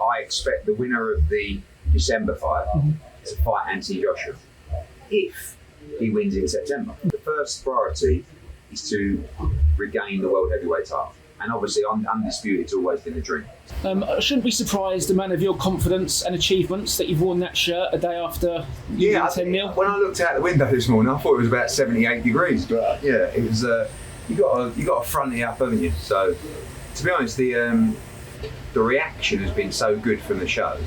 I expect the winner of the December fight to fight Anthony Joshua if he wins in September. The first priority is to regain the world heavyweight title. And obviously, undisputed, it's always been a dream. I shouldn't be surprised, a man of your confidence and achievements, that you've worn that shirt a day after you win 10-0. When I looked out the window this morning, I thought it was about 78 degrees. But yeah, it was. You got to front it up, haven't you? So, to be honest, the reaction has been so good from the show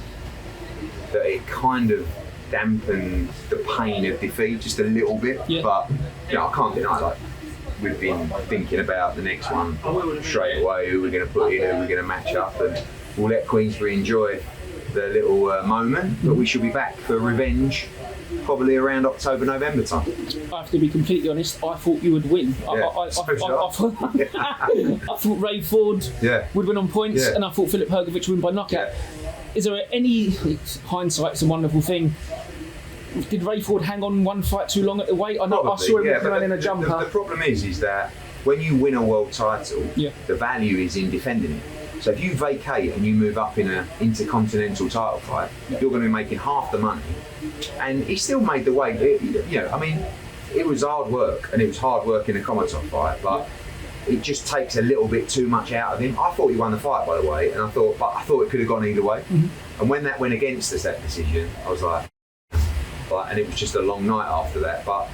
that it kind of dampened the pain of defeat just a little bit. Yeah. But I can't deny, like, we've been thinking about the next one straight away, who we're going to put in, who we're going to match up, and we'll let Queenberry enjoy the little moment, but we should be back for revenge probably around October, November time. I have to be completely honest, I thought you would win. Yeah, I thought Ray Ford would win on points, and I thought Filip Hrgović would win by knockout. Is there any, hindsight's a wonderful thing, did Ray Ford hang on one fight too long at the weight? I know I saw him running in a jumper. The problem is that when you win a world title, the value is in defending it. So if you vacate and you move up in an intercontinental title fight, you're going to be making half the money. And he still made the weight. I mean, it was hard work, and it was hard work in a Komatov fight, but it just takes a little bit too much out of him. I thought he won the fight, by the way, and I thought it could have gone either way. And when that went against us, that decision, I was like, and it was just a long night after that. But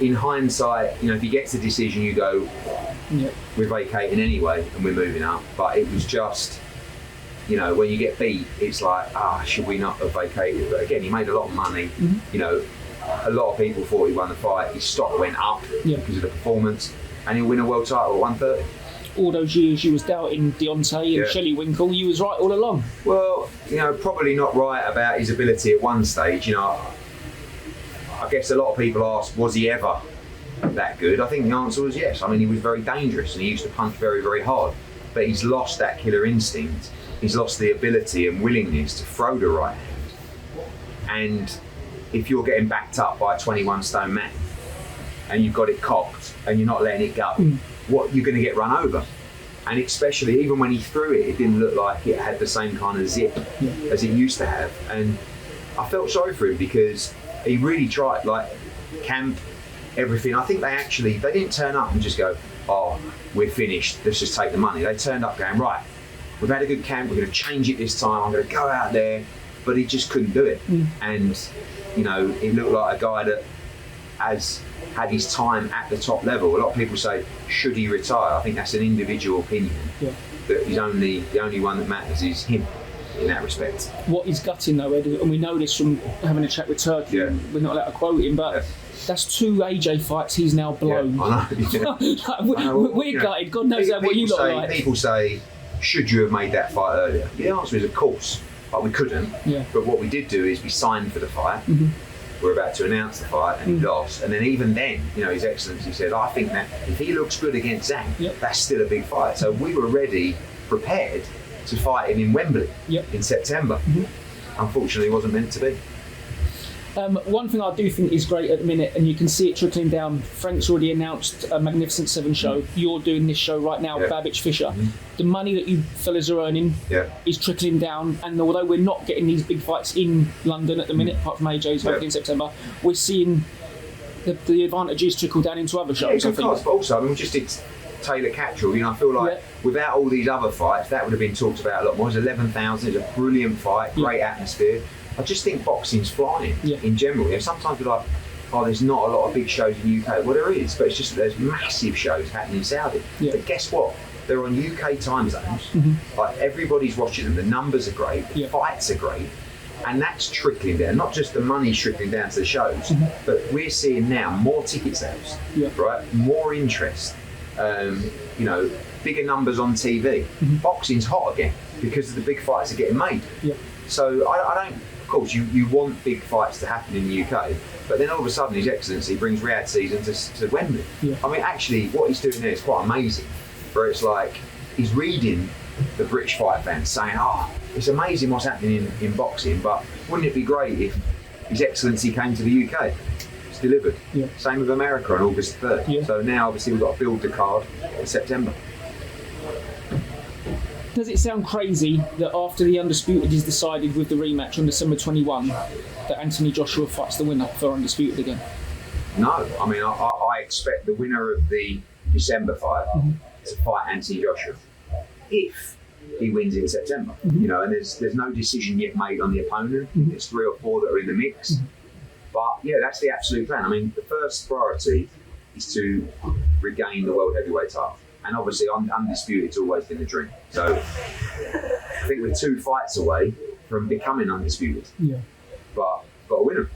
in hindsight, if he gets the decision, you go, we're vacating anyway and we're moving up. But it was just, when you get beat, it's like, should we not have vacated? But again, he made a lot of money. A lot of people thought he won the fight. His stock went up because of the performance, and he'll win a world title at 130. All those years you was doubting Deontay and Shelley Winkle, you was right all along. Well, probably not right about his ability at one stage. I guess a lot of people ask, was he ever that good? I think the answer was yes. I mean, he was very dangerous and he used to punch very, very hard. But he's lost that killer instinct. He's lost the ability and willingness to throw the right hand. And if you're getting backed up by a 21-stone man and you've got it cocked and you're not letting it go, you're going to get run over. And especially, even when he threw it, it didn't look like it had the same kind of zip as it used to have. And I felt sorry for him because he really tried, like, camp, everything. I think they didn't turn up and just go, we're finished, let's just take the money. They turned up going, right, we've had a good camp, we're going to change it this time, I'm going to go out there. But he just couldn't do it. And, he looked like a guy that has had his time at the top level. A lot of people say, should he retire? I think that's an individual opinion. That the only one that matters is him. In that respect. What is gutting though, Ed, and we know this from having a chat with Turkey, we're not allowed to quote him, but that's 2 AJ fights he's now blown. I know. We're gutted, God knows what you look like. People say, should you have made that fight earlier? The answer is of course, but we couldn't. But what we did do is we signed for the fight. We're about to announce the fight and he lost. And then even then, His Excellency said, I think that if he looks good against Zhang, that's still a big fight. So we were ready, prepared to fight him in Wembley in September. Unfortunately, it wasn't meant to be. One thing I do think is great at the minute, and you can see it trickling down. Frank's already announced a Magnificent 7 show. You're doing this show right now, Babbage Fisher. The money that you fellas are earning is trickling down, and although we're not getting these big fights in London at the minute, apart from AJ's hopefully in September, we're seeing the advantages trickle down into other shows. Of course, but also, we just did Taylor Catterall. I feel like without all these other fights, that would have been talked about a lot more. It was 11,000, it's a brilliant fight, great atmosphere. I just think boxing's flying in general. Sometimes we're like, there's not a lot of big shows in the UK. Well, there is, but it's just that there's massive shows happening in Saudi. But guess what? They're on UK time zones. Like, everybody's watching them. The numbers are great. The fights are great. And that's trickling down. Not just the money trickling down to the shows, but we're seeing now more ticket sales, right? More interest. Bigger numbers on TV. Boxing's hot again because the big fights are getting made. So I don't. Of course, you want big fights to happen in the UK, but then all of a sudden His Excellency brings Riyadh season to Wembley. I mean, actually, what he's doing there is quite amazing. Where it's like he's reading the British fight fans saying, it's amazing what's happening in boxing, but wouldn't it be great if His Excellency came to the UK? It's delivered. Same with America on August 3rd. So now obviously we've got to build the card in September. Does it sound crazy that after the Undisputed is decided with the rematch on December 21, that Anthony Joshua fights the winner for Undisputed again? No, I mean, I expect the winner of the December fight to fight Anthony Joshua if he wins in September. You know, and there's no decision yet made on the opponent. There's 3 or 4 that are in the mix. But yeah, that's the absolute plan. I mean, the first priority is to regain the world heavyweight title. And obviously, Undisputed's always been the dream. So I think we're 2 fights away from becoming Undisputed. Yeah. But got to win them.